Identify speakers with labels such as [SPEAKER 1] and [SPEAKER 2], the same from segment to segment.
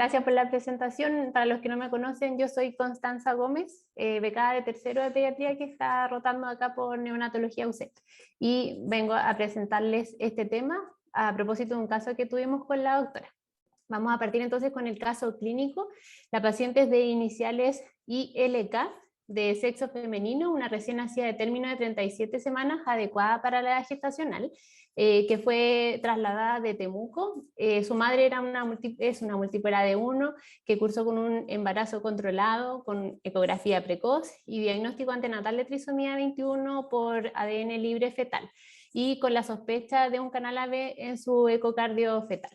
[SPEAKER 1] gracias por la presentación. Para los que no me conocen, yo soy Constanza Gómez, becada de tercero de pediatría que está rotando acá por neonatología UC. Y vengo a presentarles este tema a propósito de un caso que tuvimos con la doctora. Vamos a partir entonces con el caso clínico. La paciente es de iniciales ILK, de sexo femenino, una recién nacida de término de 37 semanas, adecuada para la edad gestacional, que fue trasladada de Temuco. Su madre es una multípera de 1, que cursó con un embarazo controlado, con ecografía precoz y diagnóstico antenatal de trisomía 21 por ADN libre fetal, y con la sospecha de un canal AB en su ecocardio fetal.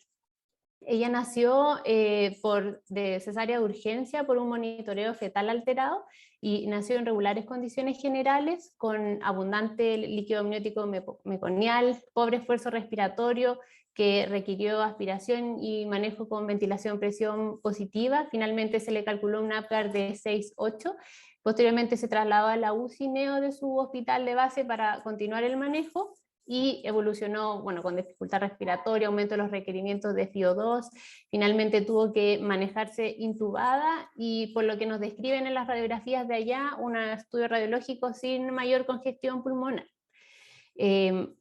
[SPEAKER 1] Ella nació de cesárea de urgencia por un monitoreo fetal alterado y nació en regulares condiciones generales, con abundante líquido amniótico meconial, pobre esfuerzo respiratorio que requirió aspiración y manejo con ventilación presión positiva. Finalmente se le calculó un Apgar de 6,8. Posteriormente se trasladó a la UCI neo de su hospital de base para continuar el manejo, y evolucionó con dificultad respiratoria, aumento de los requerimientos de FiO2, finalmente tuvo que manejarse intubada, y por lo que nos describen en las radiografías de allá, un estudio radiológico sin mayor congestión pulmonar.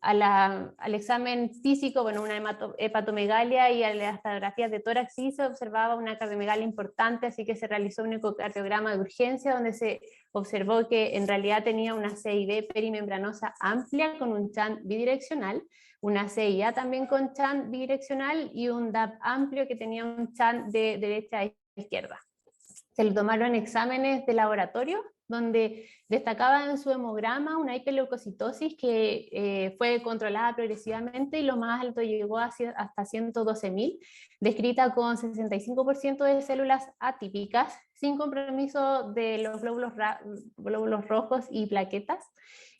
[SPEAKER 1] Al examen físico, una hepatomegalia, y a las radiografías de tórax sí se observaba una cardiomegalia importante, así que se realizó un ecocardiograma de urgencia donde se observó que en realidad tenía una CID perimembranosa amplia con un chant bidireccional, una CIA también con chant bidireccional y un DAP amplio que tenía un chant de derecha a izquierda. Se le tomaron exámenes de laboratorio donde destacaba en su hemograma una hiperleucocitosis que fue controlada progresivamente y lo más alto llegó hasta 112.000, descrita con 65% de células atípicas, sin compromiso de los glóbulos rojos y plaquetas.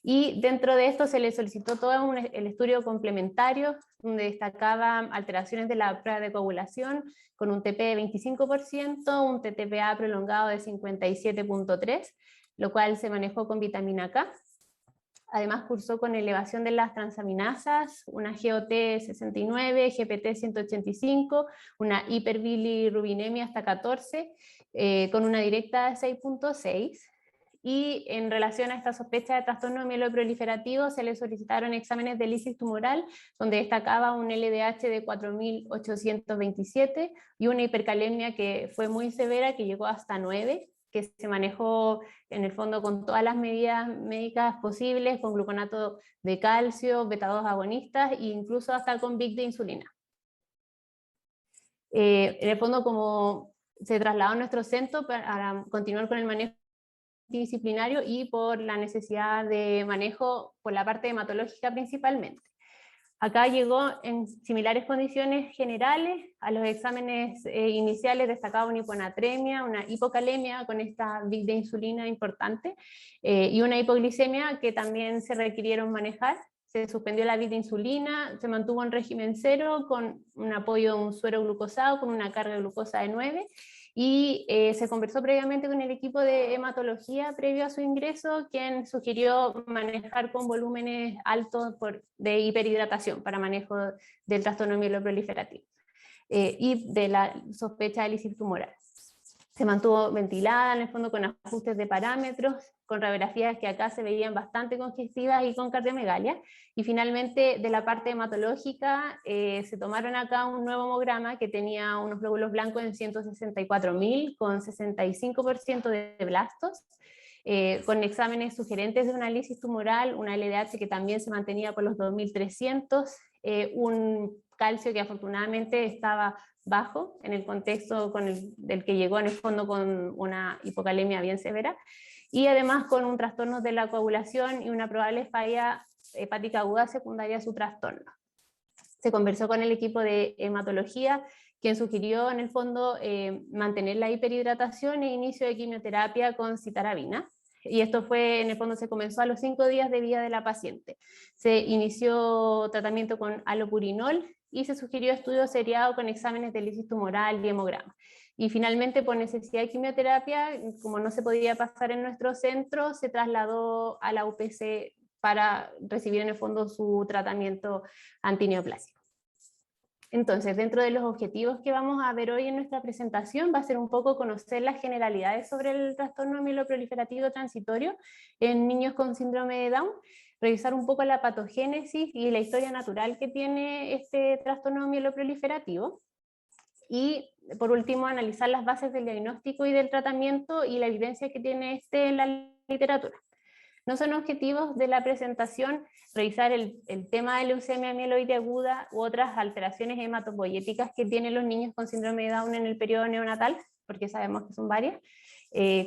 [SPEAKER 1] Y dentro de esto se le solicitó todo el estudio complementario, donde destacaban alteraciones de la prueba de coagulación con un TP de 25%, un TTPA prolongado de 57.3, lo cual se manejó con vitamina K. Además cursó con elevación de las transaminasas, una GOT 69, GPT 185, una hiperbilirrubinemia hasta 14, con una directa de 6.6. Y en relación a esta sospecha de trastorno mieloproliferativo se le solicitaron exámenes de lisis tumoral, donde destacaba un LDH de 4.827 y una hipercalemia que fue muy severa, que llegó hasta 9, que se manejó en el fondo con todas las medidas médicas posibles, con gluconato de calcio, beta-2 agonistas e incluso hasta con BIC de insulina. En el fondo, como se trasladó a nuestro centro para continuar con el manejo disciplinario y por la necesidad de manejo por la parte hematológica principalmente. Acá llegó en similares condiciones generales. A los exámenes iniciales destacaba una hiponatremia, una hipocalemia con esta BIC de insulina importante, y una hipoglicemia que también se requirieron manejar. Se suspendió la BIC de insulina, se mantuvo en régimen cero con un apoyo de un suero glucosado con una carga de glucosa de 9, y se conversó previamente con el equipo de hematología previo a su ingreso, quien sugirió manejar con volúmenes altos de hiperhidratación para manejo del trastorno mieloproliferativo y de la sospecha de lisis tumoral. Se mantuvo ventilada en el fondo con ajustes de parámetros, con radiografías que acá se veían bastante congestivas y con cardiomegalia. Y finalmente, de la parte hematológica, se tomaron acá un nuevo hemograma que tenía unos glóbulos blancos en 164.000, con 65% de blastos, con exámenes sugerentes de una lisis tumoral, una LDH que también se mantenía por los 2.300, un calcio que afortunadamente estaba bajo en el contexto del que llegó en el fondo con una hipocalemia bien severa, y además con un trastorno de la coagulación y una probable falla hepática aguda secundaria a su trastorno. Se conversó con el equipo de hematología, quien sugirió en el fondo mantener la hiperhidratación e inicio de quimioterapia con citarabina. Y esto fue, en el fondo, se comenzó a los 5 días de vida de la paciente. Se inició tratamiento con alopurinol y se sugirió estudio seriado con exámenes de lisis tumoral y hemograma. Y finalmente, por necesidad de quimioterapia, como no se podía pasar en nuestro centro, se trasladó a la UPC para recibir en el fondo su tratamiento antineoplásico. Entonces, dentro de los objetivos que vamos a ver hoy en nuestra presentación, va a ser un poco conocer las generalidades sobre el trastorno mieloproliferativo transitorio en niños con síndrome de Down, revisar un poco la patogénesis y la historia natural que tiene este trastorno mieloproliferativo, y por último analizar las bases del diagnóstico y del tratamiento y la evidencia que tiene este en la literatura. No son objetivos de la presentación revisar el tema de leucemia mieloide aguda u otras alteraciones hematopoyéticas que tienen los niños con síndrome de Down en el periodo neonatal, porque sabemos que son varias,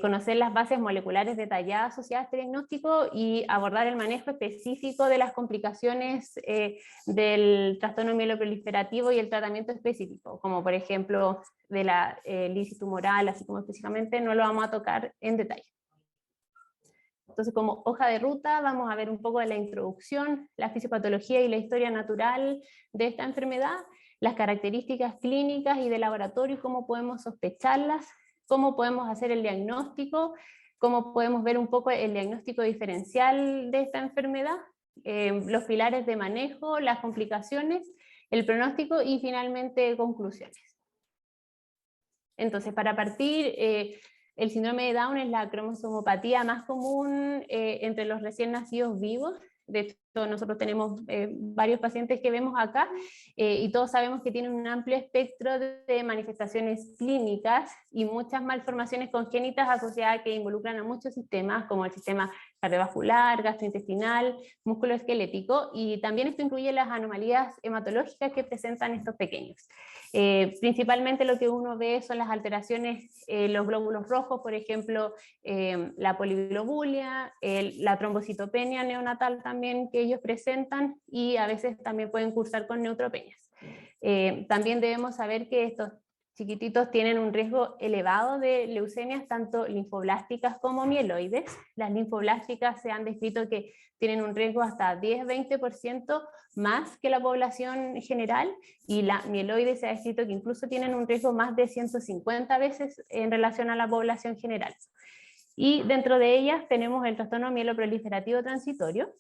[SPEAKER 1] conocer las bases moleculares detalladas asociadas a este diagnóstico y abordar el manejo específico de las complicaciones del trastorno mieloproliferativo y el tratamiento específico, como por ejemplo de la lisis tumoral, así como específicamente no lo vamos a tocar en detalle. Entonces, como hoja de ruta, vamos a ver un poco de la introducción, la fisiopatología y la historia natural de esta enfermedad, las características clínicas y de laboratorio, cómo podemos sospecharlas, cómo podemos hacer el diagnóstico, cómo podemos ver un poco el diagnóstico diferencial de esta enfermedad, los pilares de manejo, las complicaciones, el pronóstico y finalmente conclusiones. Entonces, para partir, el síndrome de Down es la cromosomopatía más común entre los recién nacidos vivos. De hecho, nosotros tenemos varios pacientes que vemos acá y todos sabemos que tienen un amplio espectro de manifestaciones clínicas y muchas malformaciones congénitas asociadas que involucran a muchos sistemas, como el sistema cardiovascular, gastrointestinal, musculoesquelético, y también esto incluye las anomalías hematológicas que presentan estos pequeños. Principalmente lo que uno ve son las alteraciones, los glóbulos rojos, por ejemplo, la poliglobulia, la trombocitopenia neonatal también que ellos presentan, y a veces también pueden cursar con neutropenias. También debemos saber que estos chiquititos tienen un riesgo elevado de leucemias, tanto linfoblásticas como mieloides. Las linfoblásticas se han descrito que tienen un riesgo hasta 10-20% más que la población general, y la mieloide se ha descrito que incluso tienen un riesgo más de 150 veces en relación a la población general. Y dentro de ellas tenemos el trastorno mieloproliferativo transitorio,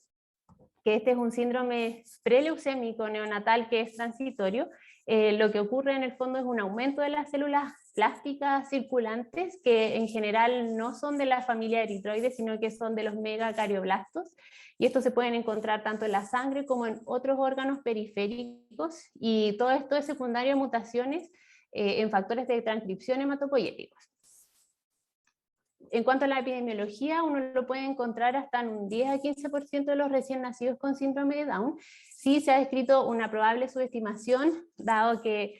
[SPEAKER 1] que este es un síndrome preleucémico neonatal que es transitorio. Lo que ocurre en el fondo es un aumento de las células plásticas circulantes, que en general no son de la familia eritroides, sino que son de los megacarioblastos, y estos se pueden encontrar tanto en la sangre como en otros órganos periféricos, y todo esto es secundario a mutaciones en factores de transcripción hematopoyéticos. En cuanto a la epidemiología, uno lo puede encontrar hasta en un 10-15% de los recién nacidos con síndrome de Down. Sí se ha descrito una probable subestimación, dado que,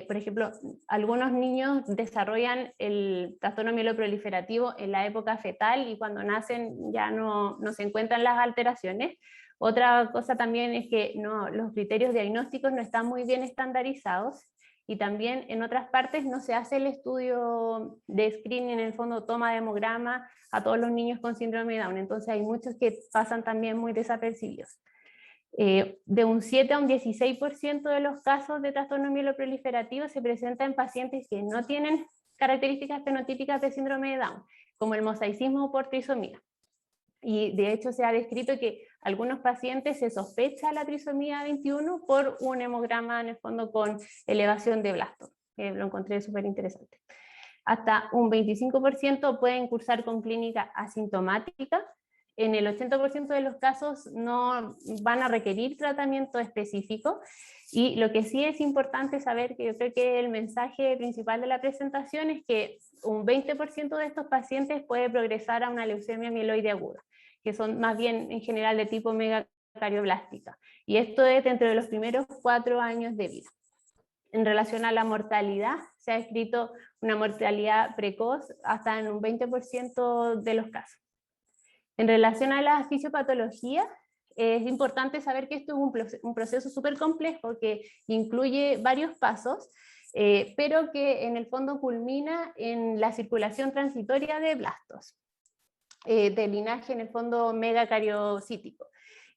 [SPEAKER 1] por ejemplo, algunos niños desarrollan el trastorno mieloproliferativo en la época fetal y cuando nacen ya no se encuentran las alteraciones. Otra cosa también es que los criterios diagnósticos no están muy bien estandarizados, y también en otras partes no se hace el estudio de screening, en el fondo toma de hemograma a todos los niños con síndrome de Down, entonces hay muchos que pasan también muy desapercibidos. De un 7 a un 16% de los casos de trastorno mieloproliferativo se presenta en pacientes que no tienen características fenotípicas de síndrome de Down, como el mosaicismo por trisomía. Y de hecho se ha descrito que algunos pacientes se sospecha la trisomía 21 por un hemograma en el fondo con elevación de blasto, que lo encontré súper interesante. Hasta un 25% pueden cursar con clínica asintomática. En el 80% de los casos no van a requerir tratamiento específico, y lo que sí es importante saber, que yo creo que el mensaje principal de la presentación es que un 20% de estos pacientes puede progresar a una leucemia mieloide aguda, que son más bien en general de tipo megacarioblásica, y esto es dentro de los primeros 4 años de vida. En relación a la mortalidad, se ha escrito una mortalidad precoz hasta en un 20% de los casos. En relación a la fisiopatología, es importante saber que esto es un proceso súper complejo que incluye varios pasos, pero que en el fondo culmina en la circulación transitoria de blastos, de linaje en el fondo megacariocítico.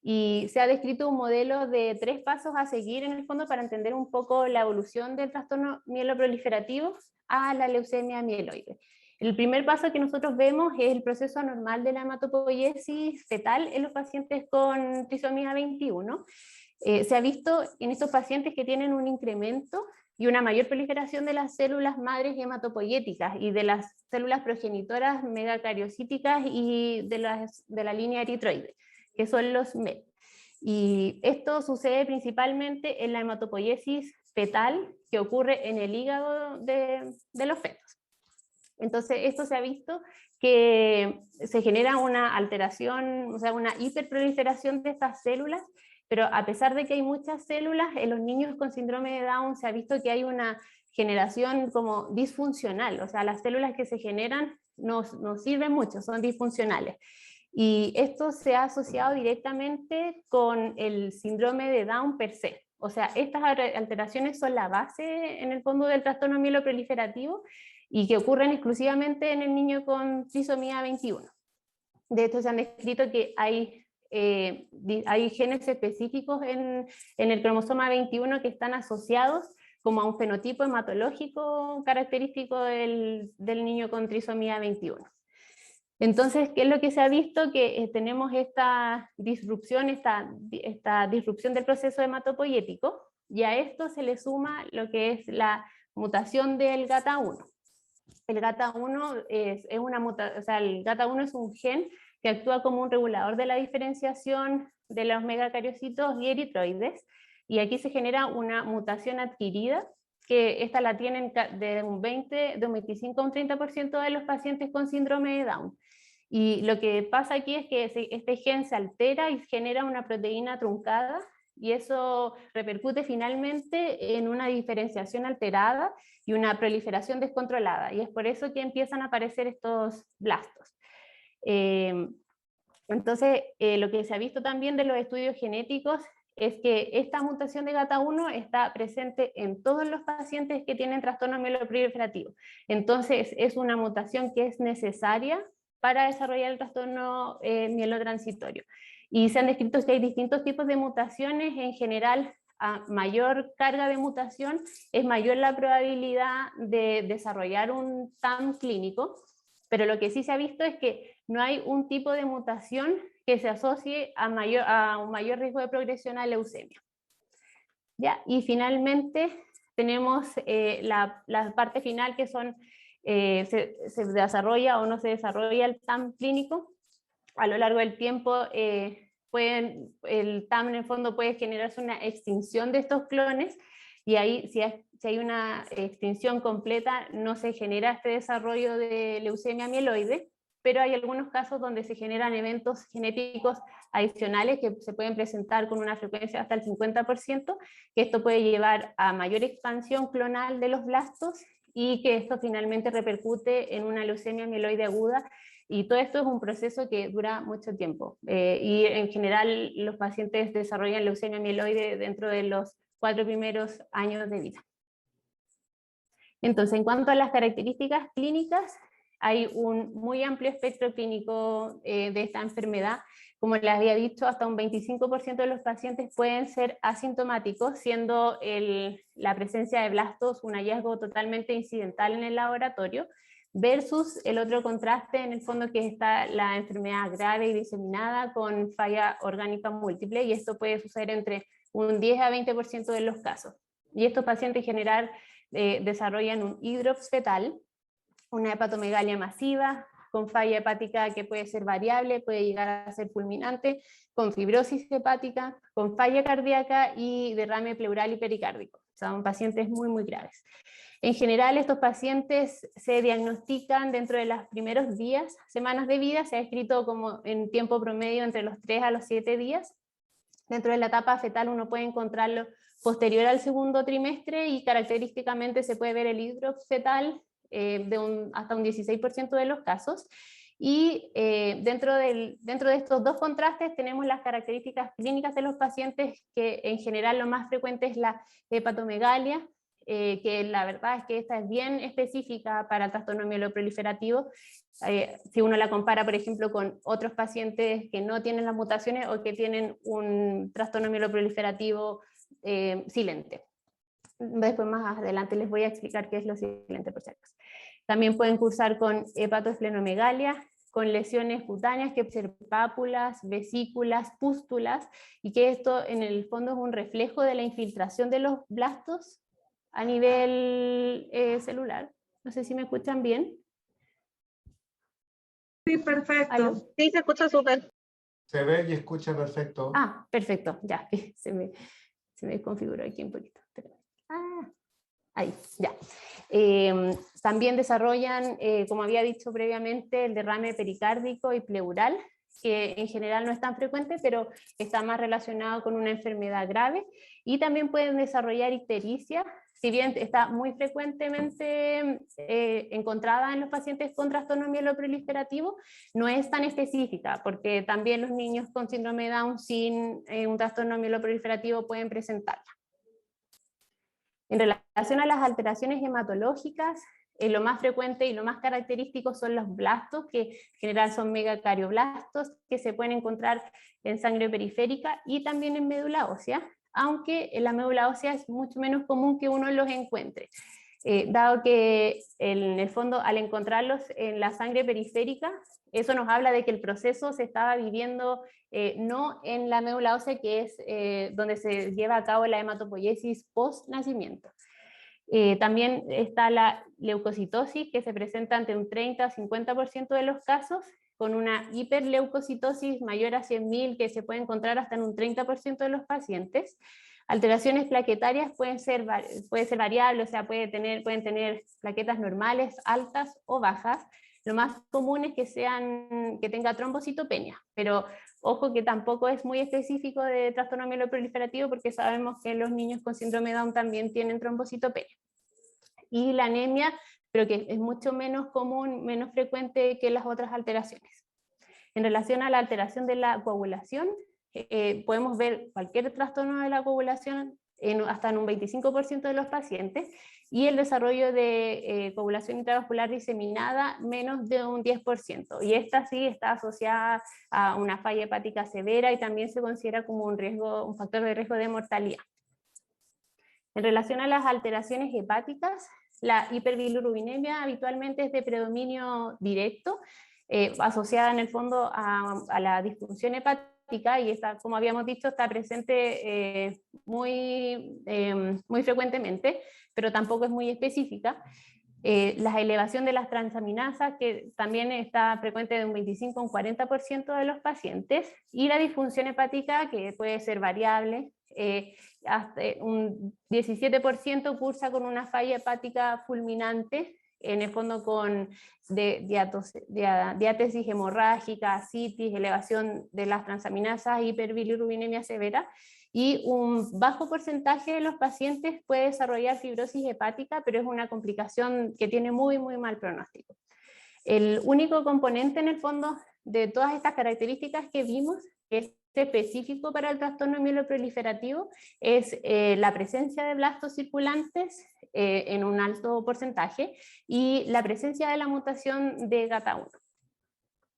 [SPEAKER 1] Y se ha descrito un modelo de 3 pasos a seguir en el fondo para entender un poco la evolución del trastorno mieloproliferativo a la leucemia mieloide. El primer paso que nosotros vemos es el proceso anormal de la hematopoiesis fetal en los pacientes con trisomía 21. Se ha visto en estos pacientes que tienen un incremento y una mayor proliferación de las células madres hematopoyéticas y de las células progenitoras megacariocíticas y de la línea eritroide, que son los MET. Y esto sucede principalmente en la hematopoiesis fetal que ocurre en el hígado de los fetos. Entonces, esto se ha visto que se genera una alteración, o sea, una hiperproliferación de estas células, pero a pesar de que hay muchas células, en los niños con síndrome de Down se ha visto que hay una generación como disfuncional, o sea, las células que se generan no sirven mucho, son disfuncionales. Y esto se ha asociado directamente con el síndrome de Down per se. O sea, estas alteraciones son la base en el fondo del trastorno mieloproliferativo y que ocurren exclusivamente en el niño con trisomía 21. De hecho, se han descrito que hay genes específicos en el cromosoma 21 que están asociados como a un fenotipo hematológico característico del niño con trisomía 21. Entonces, ¿qué es lo que se ha visto? Que tenemos esta disrupción del proceso hematopoyético, y a esto se le suma lo que es la mutación del GATA1. El GATA1 el GATA1 es un gen que actúa como un regulador de la diferenciación de los megacariocitos y eritroides, y aquí se genera una mutación adquirida, que esta la tienen de un 25 a un 30% de los pacientes con síndrome de Down. Y lo que pasa aquí es que este gen se altera y genera una proteína truncada, y eso repercute finalmente en una diferenciación alterada y una proliferación descontrolada, y es por eso que empiezan a aparecer estos blastos. Entonces, lo que se ha visto también de los estudios genéticos es que esta mutación de GATA1 está presente en todos los pacientes que tienen trastorno mieloproliferativo. Entonces, es una mutación que es necesaria para desarrollar el trastorno mielotransitorio. Y se han descrito que hay distintos tipos de mutaciones. En general, a mayor carga de mutación, es mayor la probabilidad de desarrollar un TAM clínico, pero lo que sí se ha visto es que no hay un tipo de mutación que se asocie a un mayor riesgo de progresión a leucemia. ¿Ya? Y finalmente tenemos la parte final, que son se desarrolla o no se desarrolla el TAM clínico. A lo largo del tiempo el TAM en el fondo puede generarse una extinción de estos clones, y ahí si hay una extinción completa no se genera este desarrollo de leucemia mieloide, pero hay algunos casos donde se generan eventos genéticos adicionales que se pueden presentar con una frecuencia hasta el 50%, que esto puede llevar a mayor expansión clonal de los blastos, y que esto finalmente repercute en una leucemia mieloide aguda, y todo esto es un proceso que dura mucho tiempo. Y en general los pacientes desarrollan leucemia mieloide dentro de los 4 primeros años de vida. Entonces, en cuanto a las características clínicas, hay un muy amplio espectro clínico de esta enfermedad. Como les había dicho, hasta un 25% de los pacientes pueden ser asintomáticos, siendo la presencia de blastos un hallazgo totalmente incidental en el laboratorio, versus el otro contraste en el fondo, que está la enfermedad grave y diseminada con falla orgánica múltiple, y esto puede suceder entre un 10 a 20% de los casos. Y estos pacientes en general desarrollan un hidrops fetal, una hepatomegalia masiva, con falla hepática que puede ser variable, puede llegar a ser fulminante, con fibrosis hepática, con falla cardíaca y derrame pleural y pericárdico. Son pacientes muy, muy graves. En general, estos pacientes se diagnostican dentro de los primeros días, semanas de vida. Se ha escrito como en tiempo promedio entre los 3 a los 7 días. Dentro de la etapa fetal uno puede encontrarlo posterior al segundo trimestre, y característicamente se puede ver el hidrops fetal hasta un 16% de los casos. Y dentro de estos dos contrastes tenemos las características clínicas de los pacientes, que en general lo más frecuente es la hepatomegalia, que la verdad es que esta es bien específica para el trastorno mieloproliferativo. Si uno la compara, por ejemplo, con otros pacientes que no tienen las mutaciones o que tienen un trastorno mieloproliferativo silente. Después más adelante les voy a explicar qué es lo silente, por si acaso. También pueden cursar con hepatoesplenomegalia, con lesiones cutáneas, que pueden ser pápulas, vesículas, pústulas, y que esto en el fondo es un reflejo de la infiltración de los blastos a nivel celular. No sé si me escuchan bien.
[SPEAKER 2] Sí, perfecto.
[SPEAKER 1] ¿Aló?
[SPEAKER 2] Sí, se escucha súper.
[SPEAKER 3] Se ve y escucha perfecto.
[SPEAKER 1] Ah, perfecto, ya, se me configuró aquí un poquito. Ahí, ya. También desarrollan, como había dicho previamente, el derrame pericárdico y pleural, que en general no es tan frecuente, pero está más relacionado con una enfermedad grave, y también pueden desarrollar ictericia, si bien está muy frecuentemente encontrada en los pacientes con trastorno mieloproliferativo, no es tan específica, porque también los niños con síndrome de Down sin un trastorno mieloproliferativo pueden presentarla. En relación a las alteraciones hematológicas, lo más frecuente y lo más característico son los blastos, que en general son megacardioblastos, que se pueden encontrar en sangre periférica y también en médula ósea, aunque en la médula ósea es mucho menos común que uno los encuentre, dado que en el fondo al encontrarlos en la sangre periférica, eso nos habla de que el proceso se estaba viviendo no en la médula ósea, que es donde se lleva a cabo la hematopoiesis post-nacimiento. También está la leucocitosis, que se presenta ante un 30-50% de los casos, con una hiperleucocitosis mayor a 100.000, que se puede encontrar hasta en un 30% de los pacientes. Alteraciones plaquetarias puede ser variable, o sea, pueden tener plaquetas normales, altas o bajas. Lo más común es que tenga trombocitopenia, pero ojo que tampoco es muy específico de trastorno mieloproliferativo, porque sabemos que los niños con síndrome de Down también tienen trombocitopenia. Y la anemia, pero que es mucho menos común, menos frecuente que las otras alteraciones. En relación a la alteración de la coagulación, podemos ver cualquier trastorno de la coagulación hasta en un 25% de los pacientes, y el desarrollo de coagulación intravascular diseminada menos de un 10%, y esta sí está asociada a una falla hepática severa y también se considera como un factor de riesgo de mortalidad. En relación a las alteraciones hepáticas, la hiperbilirubinemia habitualmente es de predominio directo, asociada en el fondo a la disfunción hepática, y está, como habíamos dicho, está presente muy frecuentemente, pero tampoco es muy específica. La elevación de las transaminasas, que también está frecuente de un 25 a un 40% de los pacientes, y la disfunción hepática, que puede ser variable, hasta un 17% cursa con una falla hepática fulminante, en el fondo con diátesis hemorrágica, ascitis, elevación de las transaminasas, hiperbilirubinemia severa, y un bajo porcentaje de los pacientes puede desarrollar fibrosis hepática, pero es una complicación que tiene muy mal pronóstico. El único componente en el fondo de todas estas características que vimos, que es específico para el trastorno mieloproliferativo, es la presencia de blastos circulantes en un alto porcentaje, y la presencia de la mutación de GATA1.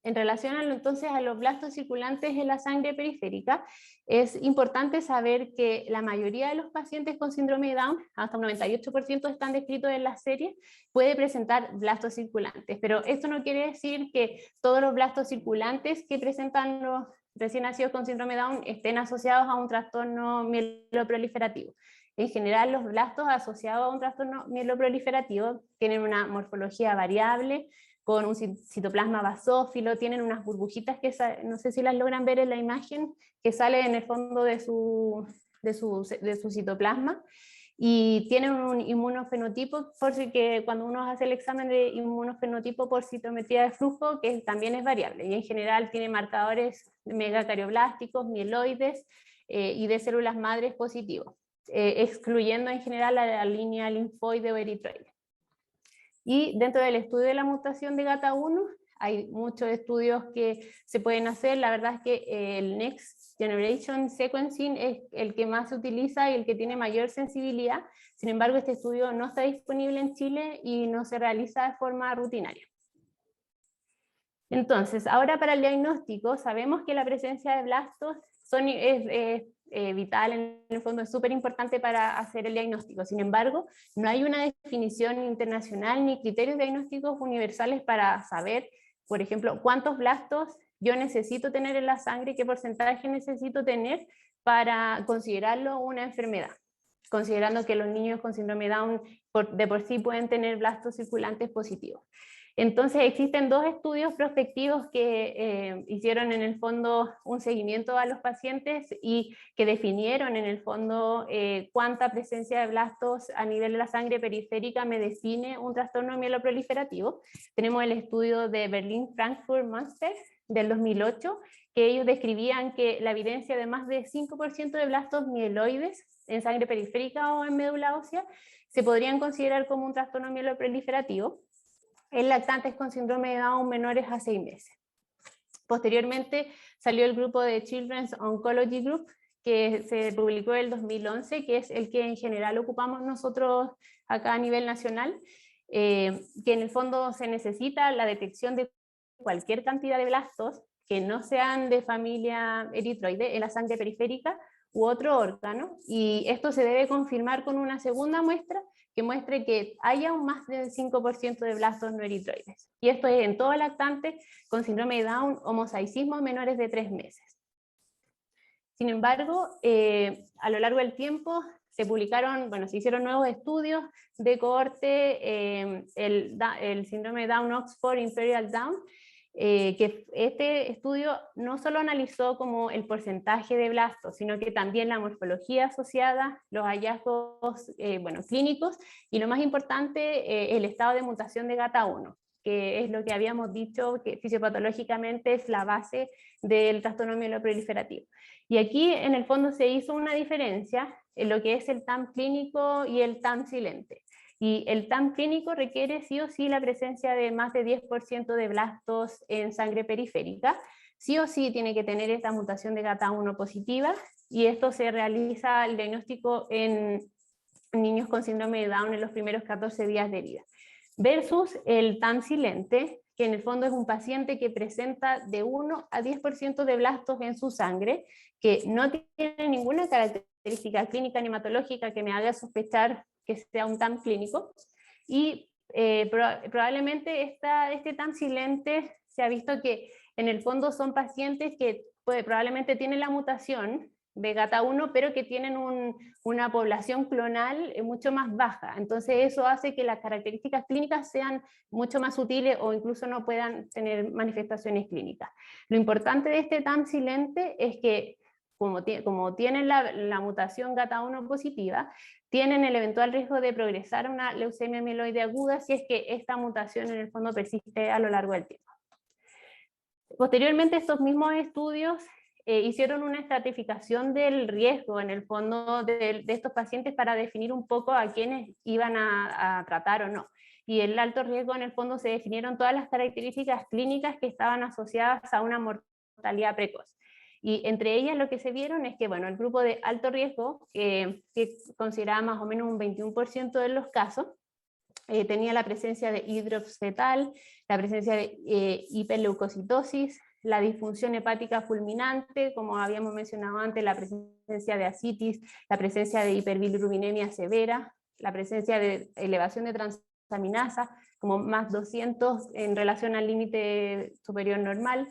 [SPEAKER 1] En relación entonces a los blastos circulantes en la sangre periférica, es importante saber que la mayoría de los pacientes con síndrome de Down, hasta un 98% están descritos en la serie, puede presentar blastos circulantes, pero esto no quiere decir que todos los blastos circulantes que presentan los recién nacidos con síndrome de Down estén asociados a un trastorno mieloproliferativo. En general, los blastos asociados a un trastorno mieloproliferativo tienen una morfología variable, con un citoplasma basófilo, tienen unas burbujitas que no sé si las logran ver en la imagen, que sale en el fondo de su citoplasma, y tienen un inmunofenotipo, por si que cuando uno hace el examen de inmunofenotipo por citometría de flujo, que también es variable, y en general tiene marcadores megacariblásticos, mieloides y de células madres positivos, excluyendo en general la línea linfoide o eritroide. Y dentro del estudio de la mutación de GATA1, hay muchos estudios que se pueden hacer. La verdad es que el Next Generation Sequencing es el que más se utiliza y el que tiene mayor sensibilidad. Sin embargo, este estudio no está disponible en Chile y no se realiza de forma rutinaria. Entonces, ahora para el diagnóstico, sabemos que la presencia de blastos es vital, en el fondo es súper importante para hacer el diagnóstico. Sin embargo, no hay una definición internacional ni criterios diagnósticos universales para saber por ejemplo, cuántos blastos yo necesito tener en la sangre, qué porcentaje necesito tener para considerarlo una enfermedad, considerando que los niños con síndrome de Down de por sí pueden tener blastos circulantes positivos. Entonces existen dos estudios prospectivos que hicieron en el fondo un seguimiento a los pacientes y que definieron en el fondo cuánta presencia de blastos a nivel de la sangre periférica me define un trastorno mieloproliferativo. Tenemos el estudio de Berlín, Frankfurt, Münster del 2008, que ellos describían que la evidencia de más de 5% de blastos mieloides en sangre periférica o en médula ósea se podrían considerar como un trastorno mieloproliferativo en lactantes con síndrome de Down menores a 6 meses. Posteriormente salió el grupo de Children's Oncology Group, que se publicó en el 2011, que es el que en general ocupamos nosotros acá a nivel nacional, que en el fondo se necesita la detección de cualquier cantidad de blastos que no sean de familia eritroide en la sangre periférica u otro órgano, y esto se debe confirmar con una segunda muestra que muestre que haya un más del 5% de blastos no eritroides. Y esto es en todo lactante con síndrome de Down o mosaicismo menores de 3 meses. Sin embargo, a lo largo del tiempo se publicaron, bueno, se hicieron nuevos estudios de cohorte, el síndrome de Down Oxford Imperial Down, que este estudio no solo analizó como el porcentaje de blastos, sino que también la morfología asociada, los hallazgos clínicos, y lo más importante, el estado de mutación de GATA1, que es lo que habíamos dicho, que fisiopatológicamente es la base del trastorno mieloproliferativo. Y aquí en el fondo se hizo una diferencia en lo que es el TAM clínico y el TAM silente. Y el TAM clínico requiere sí o sí la presencia de más de 10% de blastos en sangre periférica. Sí o sí tiene que tener esta mutación de GATA1 positiva, y esto se realiza el diagnóstico en niños con síndrome de Down en los primeros 14 días de vida. Versus el TAM silente, que en el fondo es un paciente que presenta de 1 a 10% de blastos en su sangre, que no tiene ninguna característica clínica ni hematológica que me haga sospechar que sea un TAM clínico, y probablemente este TAM silente se ha visto que en el fondo son pacientes que probablemente tienen la mutación de GATA1, pero que tienen una población clonal mucho más baja. Entonces eso hace que las características clínicas sean mucho más sutiles o incluso no puedan tener manifestaciones clínicas. Lo importante de este TAM silente es que como tienen la mutación GATA1 positiva, tienen el eventual riesgo de progresar a una leucemia mieloide aguda si es que esta mutación en el fondo persiste a lo largo del tiempo. Posteriormente, estos mismos estudios hicieron una estratificación del riesgo en el fondo de estos pacientes para definir un poco a quiénes iban a tratar o no. Y el alto riesgo en el fondo se definieron todas las características clínicas que estaban asociadas a una mortalidad precoz. Y entre ellas lo que se vieron es que, bueno, el grupo de alto riesgo, que consideraba más o menos un 21% de los casos, tenía la presencia de hidrops fetal, la presencia de hiperleucocitosis, la disfunción hepática fulminante, como habíamos mencionado antes, la presencia de ascitis, la presencia de hiperbilirrubinemia severa, la presencia de elevación de transaminasa, como más 200 en relación al límite superior normal,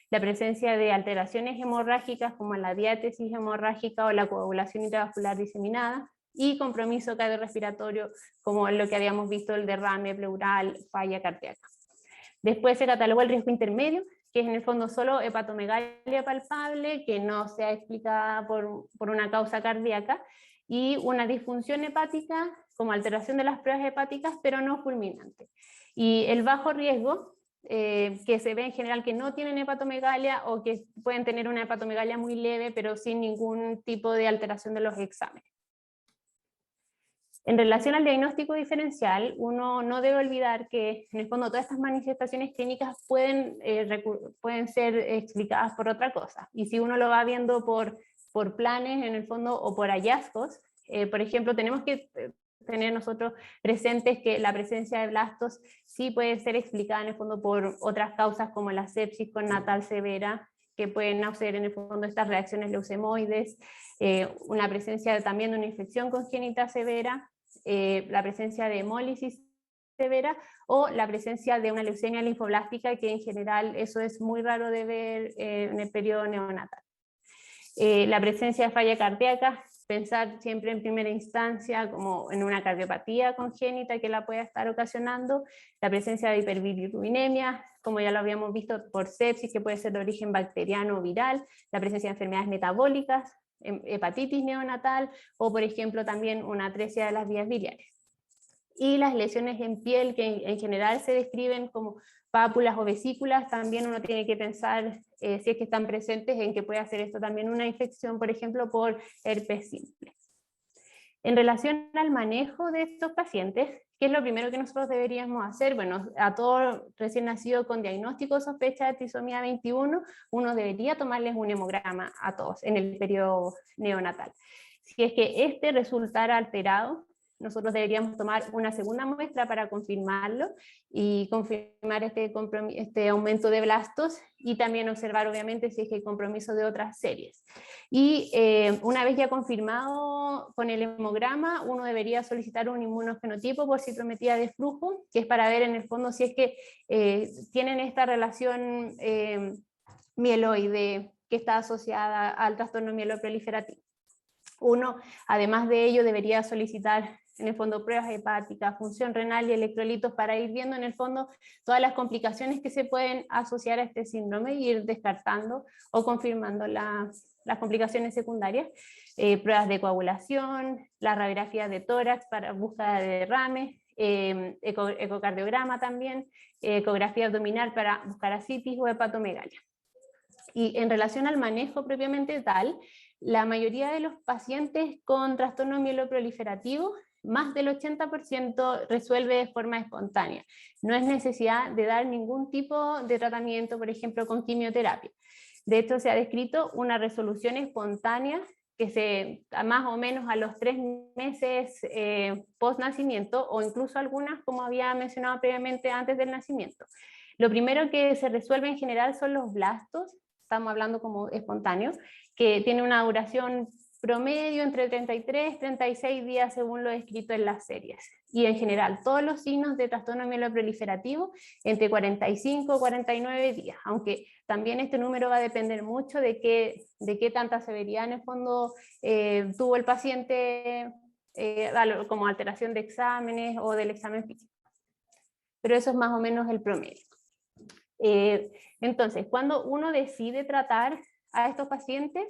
[SPEAKER 1] la presencia de alteraciones hemorrágicas como la diátesis hemorrágica o la coagulación intravascular diseminada, y compromiso cardiorrespiratorio como lo que habíamos visto, el derrame pleural, falla cardíaca. Después se catalogó el riesgo intermedio, que es en el fondo solo hepatomegalia palpable, que no sea explicada por una causa cardíaca, y una disfunción hepática como alteración de las pruebas hepáticas, pero no fulminante. Y el bajo riesgo, que se ve en general que no tienen hepatomegalia o que pueden tener una hepatomegalia muy leve, pero sin ningún tipo de alteración de los exámenes. En relación al diagnóstico diferencial, uno no debe olvidar que en el fondo todas estas manifestaciones clínicas pueden ser explicadas por otra cosa. Y si uno lo va viendo por planes en el fondo o por hallazgos, por ejemplo, tenemos que tener nosotros presentes que la presencia de blastos sí puede ser explicada en el fondo por otras causas como la sepsis connatal severa, que pueden hacer en el fondo estas reacciones leucemoides, una presencia también de una infección congénita severa, la presencia de hemólisis severa, o la presencia de una leucemia linfoblástica, que en general eso es muy raro de ver en el periodo neonatal. La presencia de falla cardíaca, pensar siempre en primera instancia como en una cardiopatía congénita que la pueda estar ocasionando, la presencia de hiperbilirubinemia, como ya lo habíamos visto por sepsis, que puede ser de origen bacteriano o viral, la presencia de enfermedades metabólicas, hepatitis neonatal, o por ejemplo también una atresia de las vías biliares. Y las lesiones en piel, que en general se describen como pápulas o vesículas, también uno tiene que pensar, si es que están presentes, en que puede hacer esto también una infección, por ejemplo, por herpes simple. En relación al manejo de estos pacientes, ¿qué es lo primero que nosotros deberíamos hacer? Bueno, a todo recién nacido con diagnóstico o sospecha de trisomía 21, uno debería tomarles un hemograma a todos en el periodo neonatal. Si es que este resultara alterado, nosotros deberíamos tomar una segunda muestra para confirmarlo y confirmar este aumento de blastos, y también observar obviamente si es que hay compromiso de otras series. Y una vez ya confirmado con el hemograma, uno debería solicitar un inmunofenotipo por citometría de flujo, que es para ver en el fondo si es que tienen esta relación mieloide que está asociada al trastorno mieloproliferativo. Uno, además de ello, debería solicitar en el fondo pruebas hepáticas, función renal y electrolitos, para ir viendo en el fondo todas las complicaciones que se pueden asociar a este síndrome y ir descartando o confirmando las complicaciones secundarias. Pruebas de coagulación, la radiografía de tórax para búsqueda de derrame, ecocardiograma también, ecografía abdominal para buscar ascitis o hepatomegalia. Y en relación al manejo propiamente tal, la mayoría de los pacientes con trastorno mieloproliferativo, más del 80% resuelve de forma espontánea. No es necesidad de dar ningún tipo de tratamiento, por ejemplo, con quimioterapia. De hecho, se ha descrito una resolución espontánea que más o menos a los 3 meses post nacimiento, o incluso algunas, como había mencionado previamente, antes del nacimiento. Lo primero que se resuelve en general son los blastos, estamos hablando como espontáneo, que tiene una duración promedio entre 33 y 36 días según lo descrito en las series. Y en general, todos los signos de trastorno mieloproliferativo entre 45 y 49 días, aunque también este número va a depender mucho de qué tanta severidad en el fondo tuvo el paciente, como alteración de exámenes o del examen físico. Pero eso es más o menos el promedio. Entonces, cuando uno decide tratar a estos pacientes,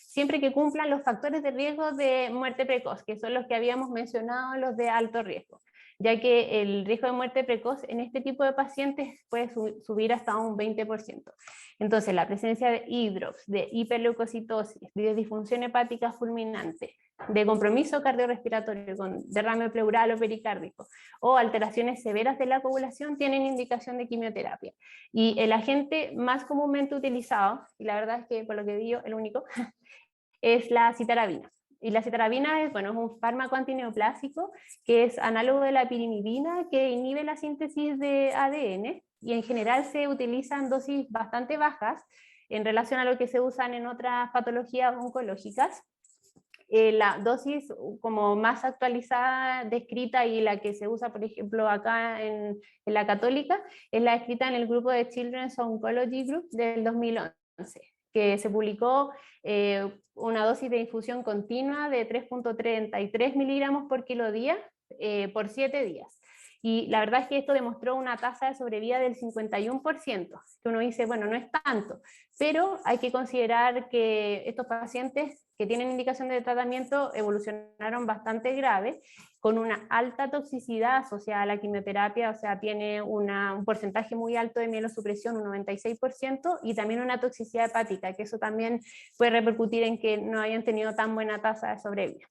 [SPEAKER 1] siempre que cumplan los factores de riesgo de muerte precoz, que son los que habíamos mencionado, los de alto riesgo, ya que el riesgo de muerte precoz en este tipo de pacientes puede subir hasta un 20%. Entonces, la presencia de hidrops, de hiperleucocitosis, de disfunción hepática fulminante, de compromiso cardiorrespiratorio con derrame pleural o pericárdico, o alteraciones severas de la coagulación, tienen indicación de quimioterapia. Y el agente más comúnmente utilizado, y la verdad es que por lo que vi yo, el único, es la citarabina. Y la citarabina es un fármaco antineoplásico que es análogo de la pirimidina, que inhibe la síntesis de ADN, y en general se utilizan dosis bastante bajas en relación a lo que se usan en otras patologías oncológicas. La dosis como más actualizada, descrita, y la que se usa, por ejemplo, acá en la Católica, es la escrita en el grupo de Children's Oncology Group del 2011, que se publicó una dosis de infusión continua de 3.33 miligramos por kilo día por 7 días. Y la verdad es que esto demostró una tasa de sobrevida del 51%, que uno dice, bueno, no es tanto, pero hay que considerar que estos pacientes que tienen indicación de tratamiento evolucionaron bastante grave, con una alta toxicidad asociada a la quimioterapia, o sea, tiene un porcentaje muy alto de mielosupresión, un 96%, y también una toxicidad hepática, que eso también puede repercutir en que no hayan tenido tan buena tasa de sobrevida.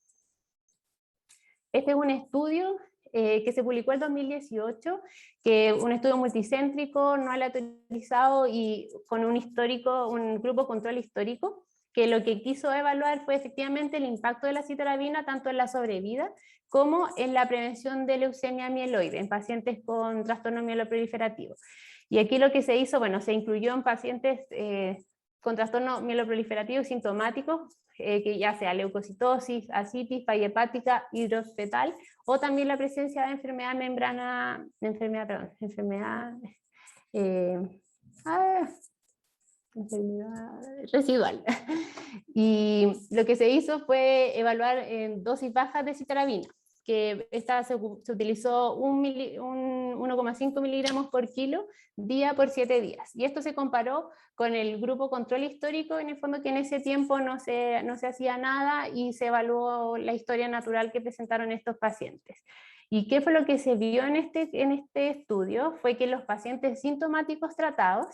[SPEAKER 1] Este es un estudio que se publicó en 2018, que un estudio multicéntrico, no aleatorizado y con un grupo control histórico, que lo que quiso evaluar fue efectivamente el impacto de la citarabina tanto en la sobrevida como en la prevención de leucemia mieloide en pacientes con trastorno mieloproliferativo. Y aquí lo que se incluyó en pacientes con trastorno mieloproliferativo sintomático, que ya sea leucocitosis, ascitis, falla hepática, hidrosfetal, o también la presencia de enfermedad enfermedad residual. Y lo que se hizo fue evaluar en dosis bajas de citarabina, que esta se utilizó 1,5 miligramos por kilo día por 7 días. Y esto se comparó con el grupo control histórico, en el fondo que en ese tiempo no se hacía nada, y se evaluó la historia natural que presentaron estos pacientes. ¿Y qué fue lo que se vio en este estudio? Fue que los pacientes sintomáticos tratados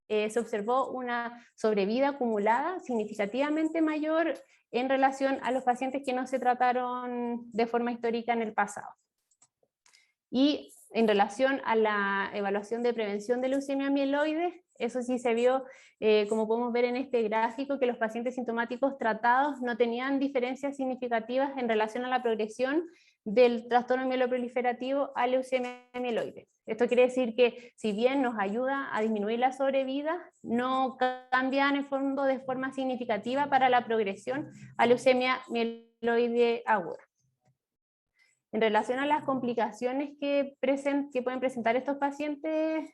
[SPEAKER 1] se observó una sobrevida acumulada significativamente mayor en relación a los pacientes que no se trataron de forma histórica en el pasado. Y en relación a la evaluación de prevención de leucemia mieloide, eso sí se vio, como podemos ver en este gráfico, que los pacientes sintomáticos tratados no tenían diferencias significativas en relación a la progresión del trastorno mieloproliferativo a leucemia mieloide. Esto quiere decir que si bien nos ayuda a disminuir la sobrevida, no cambia en el fondo de forma significativa para la progresión a leucemia mieloide aguda. En relación a las complicaciones que pueden presentar estos pacientes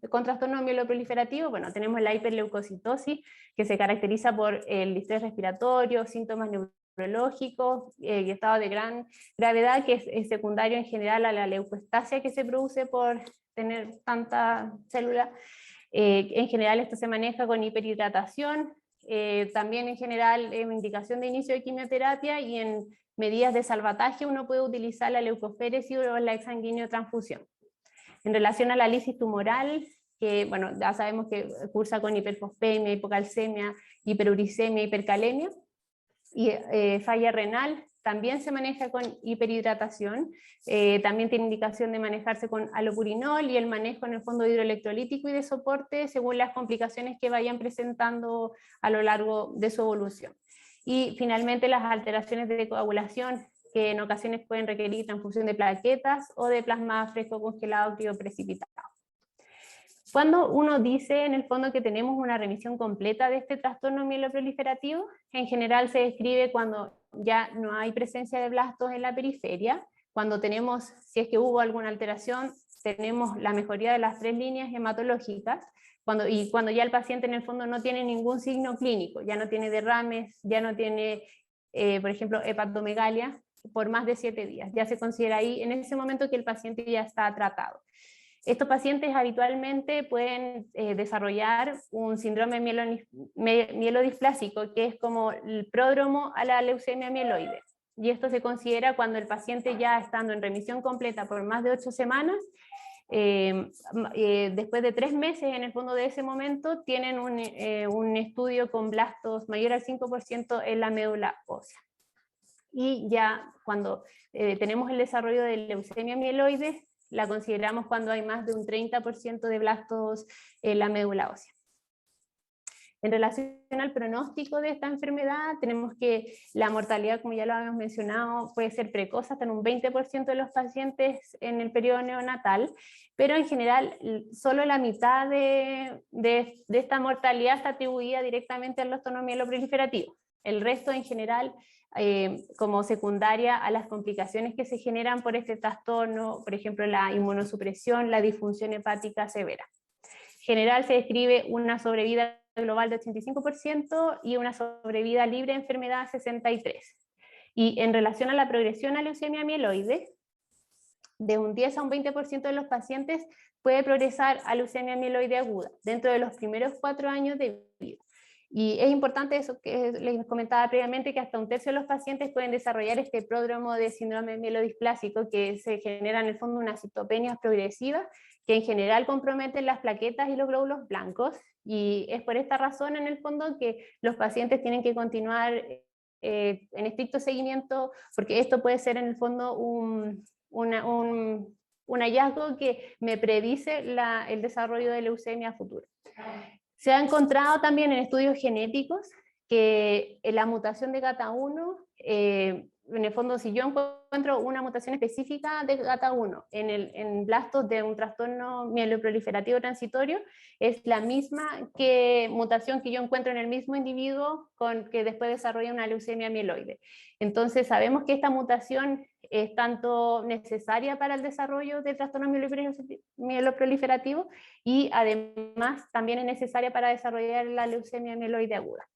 [SPEAKER 1] con trastorno mieloproliferativo, bueno, tenemos la hiperleucocitosis, que se caracteriza por el distrés respiratorio, síntomas neurológicos y estado de gran gravedad, que es secundario en general a la leucoestasia que se produce por tener tanta célula. En general esto se maneja con hiperhidratación, también en general indicación de inicio de quimioterapia, y en medidas de salvataje uno puede utilizar la leucoféresis o la exsanguíneo-transfusión. En relación a la lisis tumoral, que bueno, ya sabemos que cursa con hiperfosfemia, hipocalcemia, hiperuricemia, hipercalemia, y falla renal también se maneja con hiperhidratación, también tiene indicación de manejarse con alopurinol, y el manejo en el fondo hidroelectrolítico y de soporte según las complicaciones que vayan presentando a lo largo de su evolución. Y finalmente las alteraciones de coagulación, que en ocasiones pueden requerir transfusión de plaquetas o de plasma fresco congelado crioprecipitado. Cuando uno dice en el fondo que tenemos una remisión completa de este trastorno mieloproliferativo, en general se describe cuando ya no hay presencia de blastos en la periferia, cuando tenemos, si es que hubo alguna alteración, tenemos la mejoría de las 3 líneas hematológicas, cuando ya el paciente en el fondo no tiene ningún signo clínico, ya no tiene derrames, ya no tiene, por ejemplo, hepatomegalia por más de 7 días. Ya se considera ahí en ese momento que el paciente ya está tratado. Estos pacientes habitualmente pueden desarrollar un síndrome mielodisplásico, que es como el pródromo a la leucemia mieloide. Y esto se considera cuando el paciente, ya estando en remisión completa por más de 8 semanas, después de 3 meses en el fondo de ese momento, tienen un estudio con blastos mayor al 5% en la médula ósea. Y ya cuando tenemos el desarrollo de leucemia mieloide, la consideramos cuando hay más de un 30% de blastos en la médula ósea. En relación al pronóstico de esta enfermedad, tenemos que la mortalidad, como ya lo habíamos mencionado, puede ser precoz hasta en un 20% de los pacientes en el periodo neonatal, pero en general solo la mitad de esta mortalidad está atribuida directamente al trastorno mieloproliferativo. El resto en general como secundaria a las complicaciones que se generan por este trastorno, por ejemplo la inmunosupresión, la disfunción hepática severa. En general se describe una sobrevida global de 85% y una sobrevida libre de enfermedad 63%. Y en relación a la progresión a leucemia mieloide, de un 10 a un 20% de los pacientes puede progresar a leucemia mieloide aguda dentro de los primeros 4 años de vida. Y es importante eso que les comentaba previamente, que hasta un tercio de los pacientes pueden desarrollar este pródromo de síndrome mielodisplásico, que se genera en el fondo una citopenias progresiva, que en general comprometen las plaquetas y los glóbulos blancos, y es por esta razón en el fondo que los pacientes tienen que continuar en estricto seguimiento, porque esto puede ser en el fondo un hallazgo que me predice el desarrollo de leucemia futura. Se ha encontrado también en estudios genéticos que la mutación de GATA1 en el fondo, si yo encuentro una mutación específica de GATA1 en blastos de un trastorno mieloproliferativo transitorio, es la misma mutación que yo encuentro en el mismo individuo que después desarrolla una leucemia mieloide. Entonces sabemos que esta mutación es tanto necesaria para el desarrollo del trastorno mieloproliferativo y además también es necesaria para desarrollar la leucemia mieloide aguda.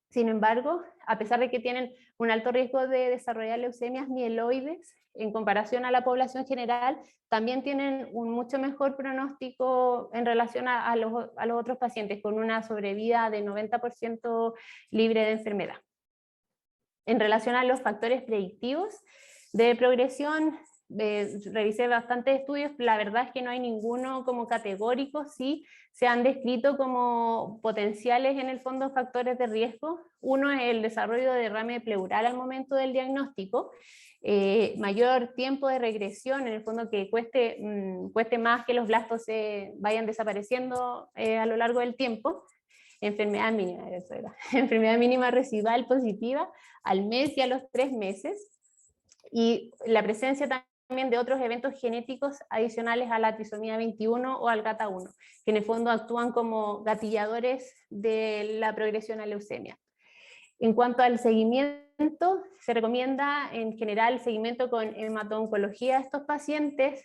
[SPEAKER 1] Sin embargo, a pesar de que tienen un alto riesgo de desarrollar leucemias mieloides, en comparación a la población general, también tienen un mucho mejor pronóstico en relación a los otros pacientes, con una sobrevida de 90% libre de enfermedad. En relación a los factores predictivos de progresión, revisé bastantes estudios, la verdad es que no hay ninguno como categórico, sí se han descrito como potenciales en el fondo factores de riesgo. Uno es el desarrollo de derrame pleural al momento del diagnóstico, mayor tiempo de regresión, en el fondo que cueste más que los blastos se vayan desapareciendo a lo largo del tiempo. Enfermedad mínima, enfermedad mínima residual positiva al mes y a los 3 meses, y la presencia también de otros eventos genéticos adicionales a la trisomía 21 o al GATA1, que en el fondo actúan como gatilladores de la progresión a leucemia. En cuanto al seguimiento, se recomienda en general el seguimiento con hemato-oncología de estos pacientes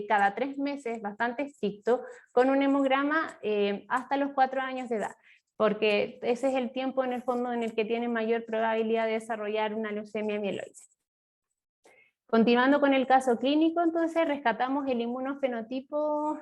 [SPEAKER 1] cada 3 meses, bastante estricto, con un hemograma hasta los 4 años de edad, porque ese es el tiempo en el fondo en el que tienen mayor probabilidad de desarrollar una leucemia mieloide. Continuando con el caso clínico, entonces rescatamos el inmunofenotipo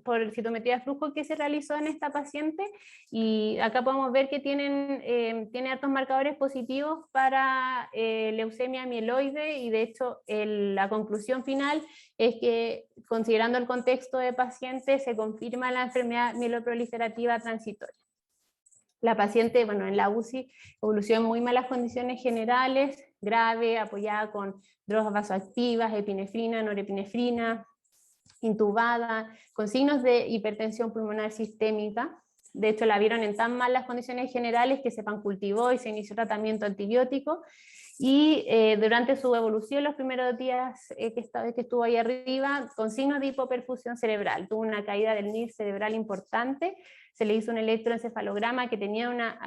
[SPEAKER 1] por citometría de flujo que se realizó en esta paciente, y acá podemos ver que tiene altos marcadores positivos para leucemia mieloide, y de hecho la conclusión final es que, considerando el contexto de paciente, se confirma la enfermedad mieloproliferativa transitoria. La paciente, bueno, en la UCI evolucionó en muy malas condiciones generales, grave, apoyada con drogas vasoactivas, epinefrina, norepinefrina, intubada, con signos de hipertensión pulmonar sistémica. De hecho, la vieron en tan malas condiciones generales que se pancultivó y se inició tratamiento antibiótico. Y durante su evolución, los primeros días que estuvo ahí arriba, con signos de hipoperfusión cerebral, tuvo una caída del NIR cerebral importante, se le hizo un electroencefalograma que tenía una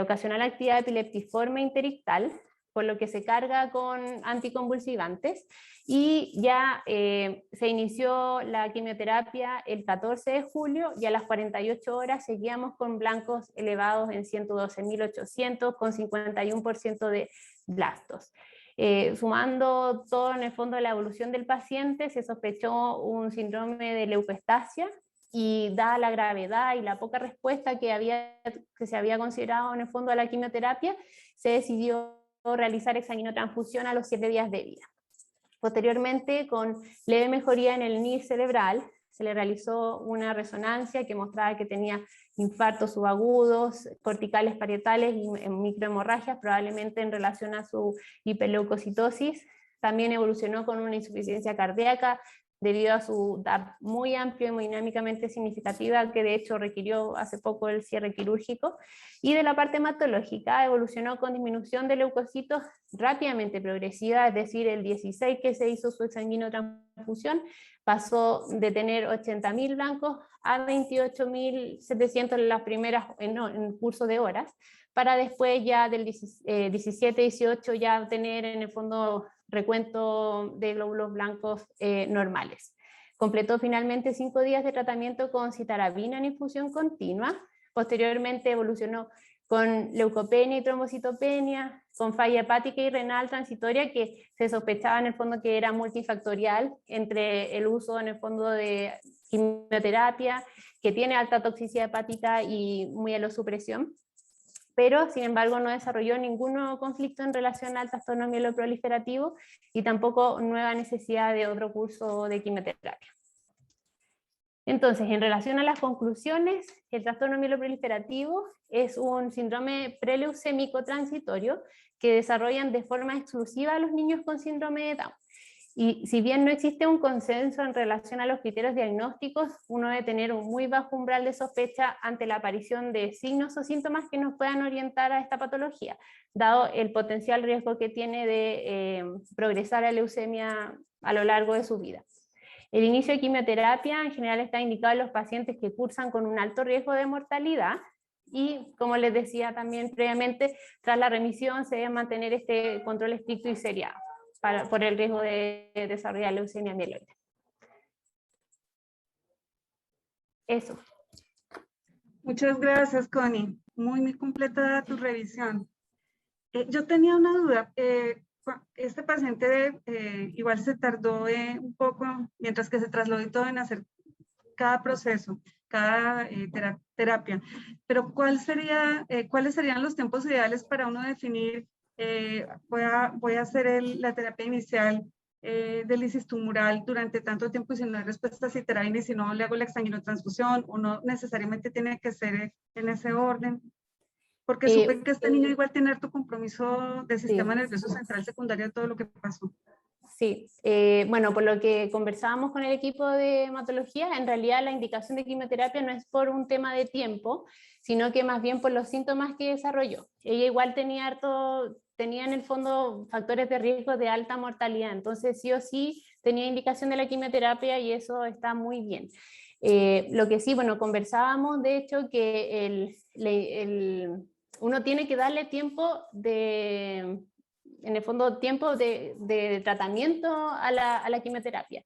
[SPEAKER 1] ocasional actividad epileptiforme interictal, por lo que se carga con anticonvulsivantes, y ya se inició la quimioterapia el 14 de julio, y a las 48 horas seguíamos con blancos elevados en 112.800, con 51% de blastos. Sumando todo en el fondo de la evolución del paciente, se sospechó un síndrome de leucoestasia, y dada la gravedad y la poca respuesta que se había considerado en el fondo a la quimioterapia, se decidió realizar exsanguinotransfusión a los 7 días de vida. Posteriormente, con leve mejoría en el NIR cerebral, se le realizó una resonancia que mostraba que tenía infartos subagudos, corticales parietales y microhemorragias, probablemente en relación a su hiperleucocitosis. También evolucionó con una insuficiencia cardíaca debido a su DAP muy amplio y hemodinámicamente significativa, que de hecho requirió hace poco el cierre quirúrgico. Y de la parte hematológica evolucionó con disminución de leucocitos rápidamente progresiva, es decir, el 16 que se hizo su exsanguinotransfusión pasó de tener 80.000 blancos a 28.700 en las primeras, en el curso de horas, para después ya del 17-18 ya tener en el fondo recuento de glóbulos blancos normales. Completó finalmente 5 días de tratamiento con citarabina en infusión continua. Posteriormente evolucionó con leucopenia y trombocitopenia, con falla hepática y renal transitoria, que se sospechaba en el fondo que era multifactorial entre el uso en el fondo de quimioterapia, que tiene alta toxicidad hepática y muy alosupresión, pero sin embargo no desarrolló ningún nuevo conflicto en relación al trastorno mieloproliferativo y tampoco nueva necesidad de otro curso de quimioterapia. Entonces, en relación a las conclusiones, el trastorno mieloproliferativo es un síndrome preleucémico transitorio que desarrollan de forma exclusiva los niños con síndrome de Down. Y si bien no existe un consenso en relación a los criterios diagnósticos, uno debe tener un muy bajo umbral de sospecha ante la aparición de signos o síntomas que nos puedan orientar a esta patología, dado el potencial riesgo que tiene de progresar a leucemia a lo largo de su vida. El inicio de quimioterapia en general está indicado en los pacientes que cursan con un alto riesgo de mortalidad, y como les decía también previamente, tras la remisión se debe mantener este control estricto y seriado por el riesgo de desarrollar leucemia mieloide. Eso.
[SPEAKER 2] Muchas gracias, Connie. Muy completa tu revisión. Yo tenía una duda. Este paciente igual se tardó un poco mientras que se trasladó y todo en hacer cada proceso, cada terapia. Pero ¿cuáles serían los tiempos ideales para uno definir, voy a hacer la terapia inicial del lisis tumoral durante tanto tiempo y si no hay respuesta citidina y si no le hago la exsanguinotransfusión o no necesariamente tiene que ser en ese orden? Porque supe que este niño igual tiene tu compromiso del sistema nervioso central secundario, todo lo que pasó.
[SPEAKER 1] Sí, bueno, por lo que conversábamos con el equipo de hematología, en realidad la indicación de quimioterapia no es por un tema de tiempo, sino que más bien por los síntomas que desarrolló. Ella igual tenía en el fondo factores de riesgo de alta mortalidad, entonces sí o sí tenía indicación de la quimioterapia y eso está muy bien. Lo que sí, bueno, conversábamos de hecho que uno tiene que darle tiempo en el fondo, tiempo de tratamiento a la quimioterapia.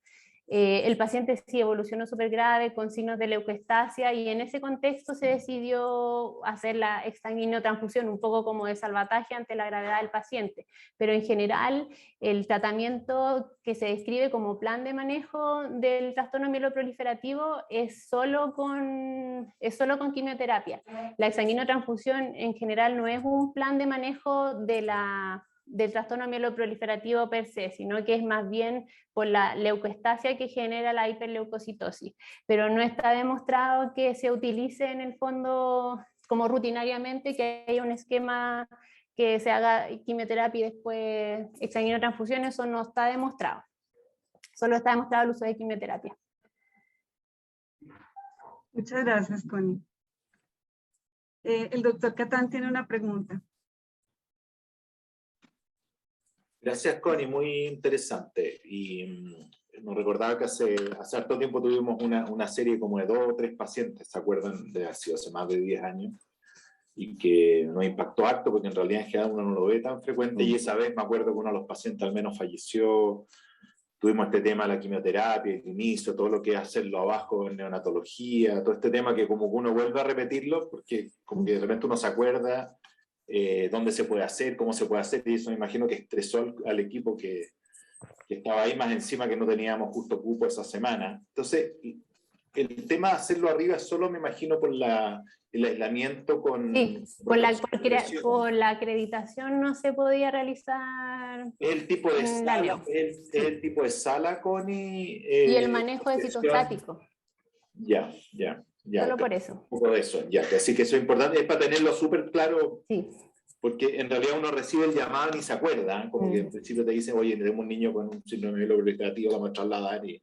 [SPEAKER 1] El paciente sí evolucionó súper grave, con signos de leucoestasia, y en ese contexto se decidió hacer la exsanguinotransfusión, un poco como de salvataje ante la gravedad del paciente. Pero en general, el tratamiento que se describe como plan de manejo del trastorno mieloproliferativo es solo con quimioterapia. La exsanguinotransfusión en general no es un plan de manejo del trastorno mieloproliferativo per se, sino que es más bien por la leucoestasia que genera la hiperleucocitosis. Pero no está demostrado que se utilice en el fondo como rutinariamente, que haya un esquema que se haga quimioterapia y después exsanguinotransfusión, eso no está demostrado. Solo está demostrado el uso de quimioterapia.
[SPEAKER 2] Muchas gracias, Connie. El doctor Catán tiene una pregunta.
[SPEAKER 4] Gracias, Connie, muy interesante. Y nos recordaba que hace harto tiempo tuvimos una serie como de 2 o 3 pacientes, ¿se acuerdan? Ha sido hace más de 10 años, y que nos impactó harto porque en realidad en general uno no lo ve tan frecuente, y esa vez me acuerdo que uno de los pacientes al menos falleció. Tuvimos este tema de la quimioterapia, el inicio, todo lo que es hacerlo abajo en neonatología, todo este tema que como que uno vuelve a repetirlo, porque como que de repente uno se acuerda dónde se puede hacer, cómo se puede hacer, y eso me imagino que estresó al equipo que estaba ahí, más encima que no teníamos justo cupo esa semana. Entonces, el tema de hacerlo arriba es solo, me imagino, por el aislamiento con...
[SPEAKER 1] Sí, por la acreditación no se podía realizar.
[SPEAKER 4] ¿Es el tipo de sala,
[SPEAKER 1] es
[SPEAKER 4] el tipo de sala, Connie?
[SPEAKER 1] Y el manejo de citostático.
[SPEAKER 4] Ya.
[SPEAKER 1] Solo por eso.
[SPEAKER 4] Un poco de eso, ya. Así que eso es importante, es para tenerlo súper claro.
[SPEAKER 1] Sí.
[SPEAKER 4] Porque en realidad uno recibe el llamado y ni se acuerda, como que al principio te dicen, oye, tenemos un niño con un síndrome mieloproliferativo, vamos a trasladar, y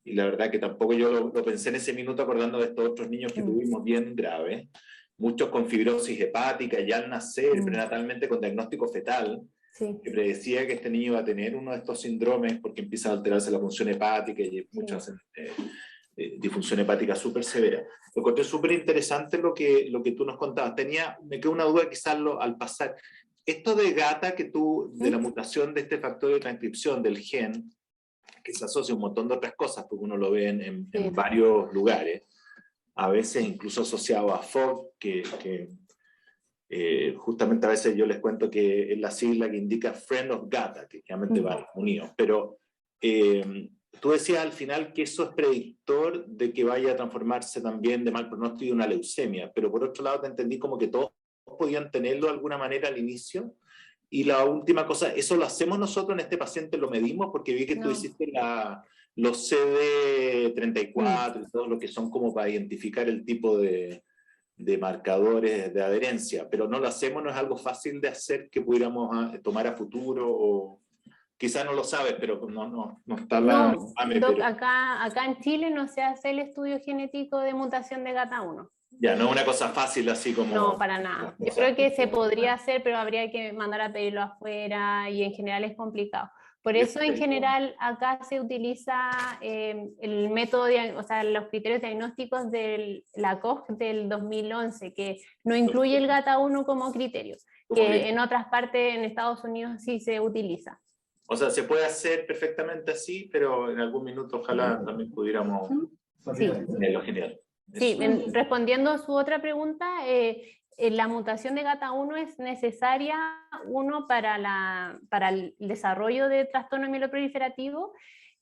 [SPEAKER 4] la verdad que tampoco yo lo pensé en ese minuto acordando de estos otros niños que tuvimos bien graves, muchos con fibrosis hepática ya al nacer, prenatalmente con diagnóstico fetal, que predecía que este niño iba a tener uno de estos síndromes porque empieza a alterarse la función hepática y muchas disfunción hepática súper severa. Lo encontré súper interesante lo que tú nos contabas. Me quedó una duda quizás al pasar. Esto de GATA, de la mutación de este factor de transcripción del gen, que se asocia a un montón de otras cosas, porque uno lo ve en varios lugares, a veces incluso asociado a FOG, que justamente a veces yo les cuento que es la sigla que indica Friend of GATA, que realmente van unidos, pero tú decías al final que eso es predictor de que vaya a transformarse también de mal pronóstico y una leucemia, pero por otro lado te entendí como que todos podían tenerlo de alguna manera al inicio. Y la última cosa, ¿eso lo hacemos nosotros en este paciente? ¿Lo medimos? Porque vi que tú hiciste los CD34 y todo lo que son como para identificar el tipo de marcadores de adherencia, pero no lo hacemos, no es algo fácil de hacer que pudiéramos tomar a futuro quizás no lo sabes, pero no está
[SPEAKER 1] No,
[SPEAKER 4] AME,
[SPEAKER 1] Doc,
[SPEAKER 4] pero
[SPEAKER 1] acá en Chile no se hace el estudio genético de mutación de GATA1.
[SPEAKER 4] ya, no es una cosa fácil así como...
[SPEAKER 1] No, para nada. Yo creo que se podría hacer, pero habría que mandar a pedirlo afuera y en general es complicado. Por eso en general acá se utiliza el método, o sea, los criterios diagnósticos de la COG del 2011, que no incluye el GATA1 como criterio, que en otras partes en Estados Unidos sí se utiliza.
[SPEAKER 4] O sea, se puede hacer perfectamente así, pero en algún minuto ojalá también pudiéramos...
[SPEAKER 1] Sí.
[SPEAKER 4] Lo genial.
[SPEAKER 1] Sí, respondiendo a su otra pregunta, la mutación de GATA1 es necesaria, uno, para el desarrollo de trastorno mieloproliferativo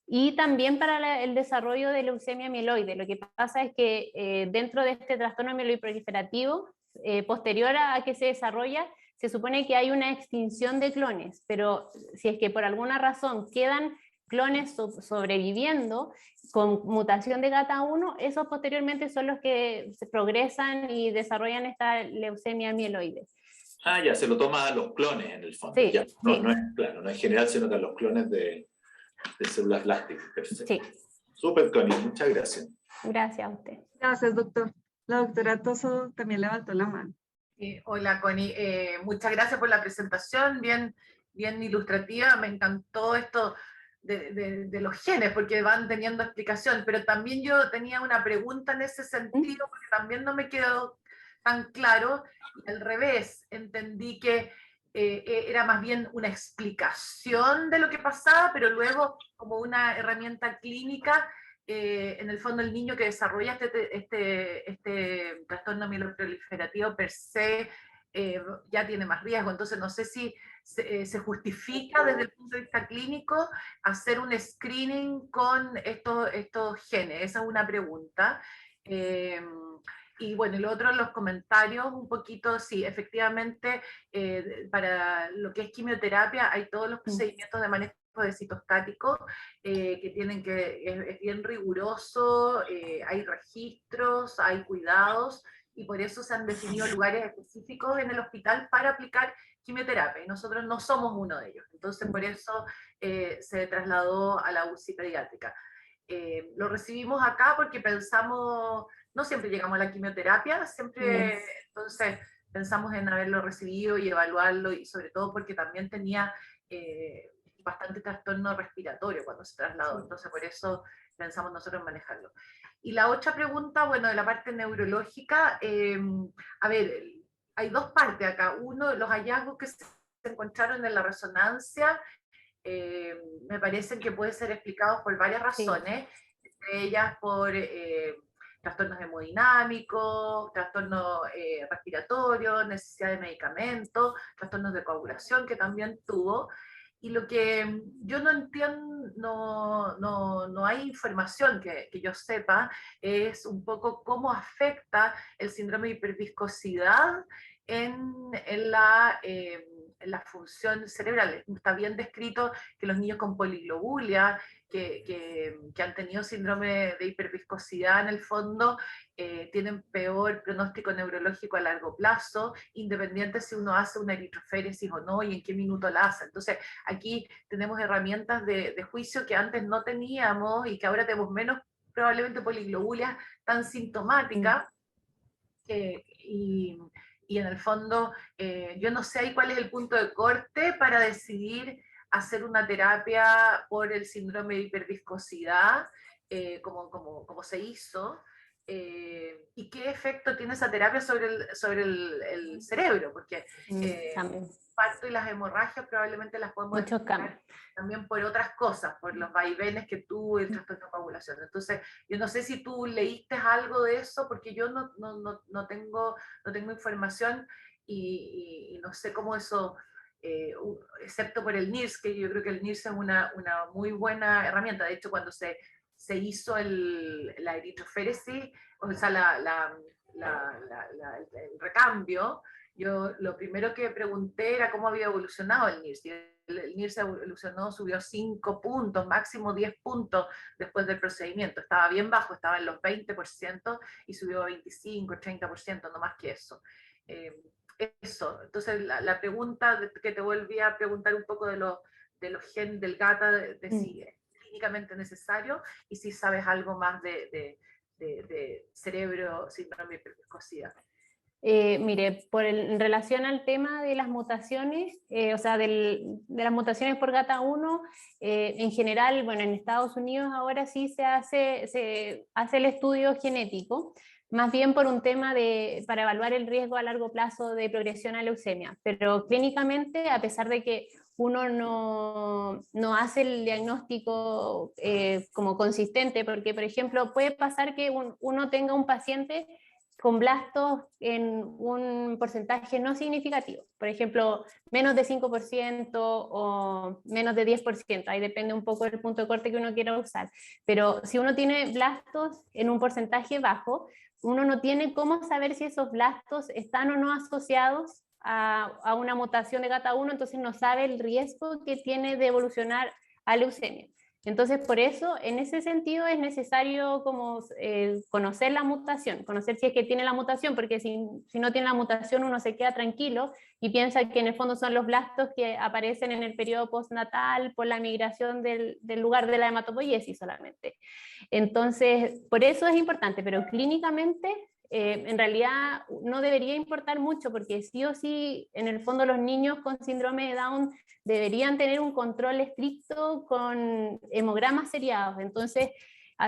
[SPEAKER 1] y también para el desarrollo de leucemia mieloide. Lo que pasa es que dentro de este trastorno mieloproliferativo, posterior a que se desarrolla, se supone que hay una extinción de clones, pero si es que por alguna razón quedan clones sobreviviendo con mutación de GATA1, esos posteriormente son los que se progresan y desarrollan esta leucemia mieloide.
[SPEAKER 4] Ah, ya, se lo toma a los clones en el fondo.
[SPEAKER 1] Sí,
[SPEAKER 4] Ya.
[SPEAKER 1] sí.
[SPEAKER 4] No es, claro, no es general, sino que a los clones de células lácteas. Perfecto.
[SPEAKER 1] Sí.
[SPEAKER 4] Súper, Connie, muchas gracias.
[SPEAKER 1] Gracias a usted.
[SPEAKER 2] Gracias, doctor. La doctora Toso también levantó la mano.
[SPEAKER 5] Hola, Connie. Muchas gracias por la presentación, bien ilustrativa. Me encantó esto de los genes, porque van teniendo explicación, pero también yo tenía una pregunta en ese sentido, porque también no me quedó tan claro. Y al revés, entendí que era más bien una explicación de lo que pasaba, pero luego como una herramienta clínica. En el fondo el niño que desarrolla este trastorno mieloproliferativo per se ya tiene más riesgo. Entonces no sé si se justifica desde el punto de vista clínico hacer un screening con estos genes. Esa es una pregunta. Y bueno, y lo otro, los comentarios, un poquito, sí, efectivamente, para lo que es quimioterapia hay todos los procedimientos de manejo de citostáticos que tienen es bien riguroso, hay registros, hay cuidados, y por eso se han definido lugares específicos en el hospital para aplicar quimioterapia, y nosotros no somos uno de ellos. Entonces, por eso se trasladó a la UCI pediátrica. Lo recibimos acá porque pensamos, no siempre llegamos a la quimioterapia, siempre, entonces pensamos en haberlo recibido y evaluarlo, y sobre todo porque también tenía bastante trastorno respiratorio cuando se trasladó, entonces por eso pensamos nosotros en manejarlo. Y la otra pregunta, bueno, de la parte neurológica, a ver, hay dos partes acá. Uno, los hallazgos que se encontraron en la resonancia, me parecen que pueden ser explicados por varias razones, entre ellas por trastornos hemodinámicos, trastornos respiratorios, necesidad de medicamentos, trastornos de coagulación que también tuvo. Y lo que yo no entiendo, no hay información que yo sepa, es un poco cómo afecta el síndrome de hiperviscosidad en la función cerebral. Está bien descrito que los niños con poliglobulia, que han tenido síndrome de hiperviscosidad en el fondo, tienen peor pronóstico neurológico a largo plazo, independiente si uno hace una eritroféresis o no y en qué minuto la hace. Entonces, aquí tenemos herramientas de juicio que antes no teníamos y que ahora tenemos menos probablemente poliglobulia tan sintomática. Y en el fondo, yo no sé ahí cuál es el punto de corte para decidir hacer una terapia por el síndrome de hiperviscosidad, como se hizo, y qué efecto tiene esa terapia sobre el cerebro, porque parto y las hemorragias probablemente las podemos explicar también por otras cosas, por los vaivenes que tuvo el trastorno de coagulación. Entonces, yo no sé si tú leíste algo de eso, porque yo no tengo información y no sé cómo eso, excepto por el NIRS, que yo creo que el NIRS es una muy buena herramienta. De hecho, cuando se hizo la eritroféresis, o sea, el recambio, yo lo primero que pregunté era cómo había evolucionado el NIRS. El NIRS evolucionó, subió 5 puntos, máximo 10 puntos después del procedimiento. Estaba bien bajo, estaba en los 20% y subió a 25, 30%, no más que eso. Eso. Entonces, la pregunta que te volví a preguntar un poco de los genes del GATA, de si es clínicamente necesario y si sabes algo más de cerebro, síndrome de hiperviscosidad.
[SPEAKER 1] Mire, en relación al tema de las mutaciones, o sea, de las mutaciones por GATA1, en general, bueno, en Estados Unidos ahora sí se hace el estudio genético, más bien por un tema para evaluar el riesgo a largo plazo de progresión a leucemia, pero clínicamente, a pesar de que uno no hace el diagnóstico como consistente, porque, por ejemplo, puede pasar que uno tenga un paciente con blastos en un porcentaje no significativo, por ejemplo, menos de 5% o menos de 10%, ahí depende un poco del punto de corte que uno quiera usar, pero si uno tiene blastos en un porcentaje bajo, uno no tiene cómo saber si esos blastos están o no asociados a una mutación de GATA1, entonces no sabe el riesgo que tiene de evolucionar a leucemia. Entonces, por eso, en ese sentido, es necesario como, conocer la mutación, conocer si es que tiene la mutación, porque si no tiene la mutación uno se queda tranquilo y piensa que en el fondo son los blastos que aparecen en el periodo postnatal por la migración del lugar de la hematopoiesis solamente. Entonces, por eso es importante, pero clínicamente en realidad no debería importar mucho, porque sí o sí, en el fondo los niños con síndrome de Down deberían tener un control estricto con hemogramas seriados. Entonces,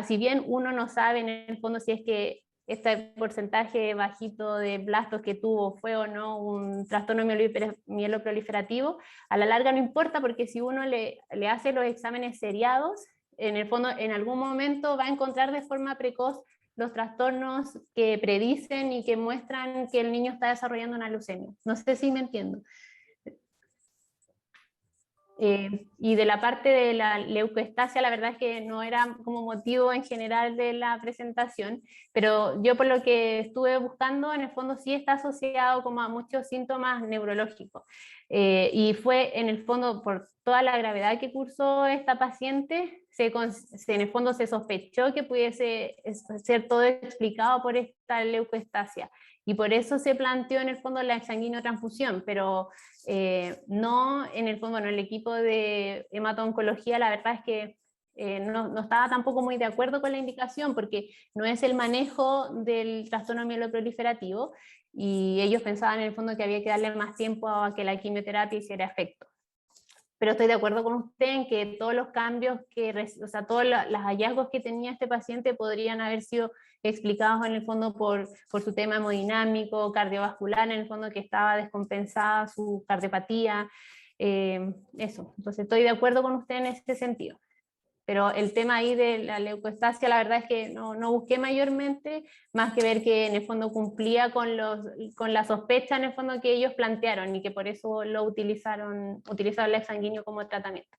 [SPEAKER 1] si bien uno no sabe en el fondo si es que este porcentaje bajito de blastos que tuvo fue o no un trastorno mieloproliferativo, a la larga no importa, porque si uno le hace los exámenes seriados, en el fondo en algún momento va a encontrar de forma precoz los trastornos que predicen y que muestran que el niño está desarrollando una leucemia. No sé si me entiendo. Y de la parte de la leucoestasia, la verdad es que no era como motivo en general de la presentación, pero yo por lo que estuve buscando, en el fondo sí está asociado como a muchos síntomas neurológicos. Y fue en el fondo por toda la gravedad que cursó esta paciente, en el fondo se sospechó que pudiese ser todo explicado por esta leucoestasia. Y por eso se planteó en el fondo la exsanguinotransfusión, pero no en el fondo, bueno, el equipo de hemato-oncología la verdad es que no estaba tampoco muy de acuerdo con la indicación, porque no es el manejo del trastorno mieloproliferativo, y ellos pensaban en el fondo que había que darle más tiempo a que la quimioterapia hiciera efecto. Pero estoy de acuerdo con usted en que todos los cambios, o sea, todos los hallazgos que tenía este paciente podrían haber sido explicados en el fondo por su tema hemodinámico, cardiovascular, en el fondo que estaba descompensada su cardiopatía, eso. Entonces estoy de acuerdo con usted en ese sentido. Pero el tema ahí de la leucoestasia, la verdad es que no busqué mayormente, más que ver que en el fondo cumplía con la sospecha en el fondo que ellos plantearon y que por eso lo utilizaron el exsanguíneo como tratamiento.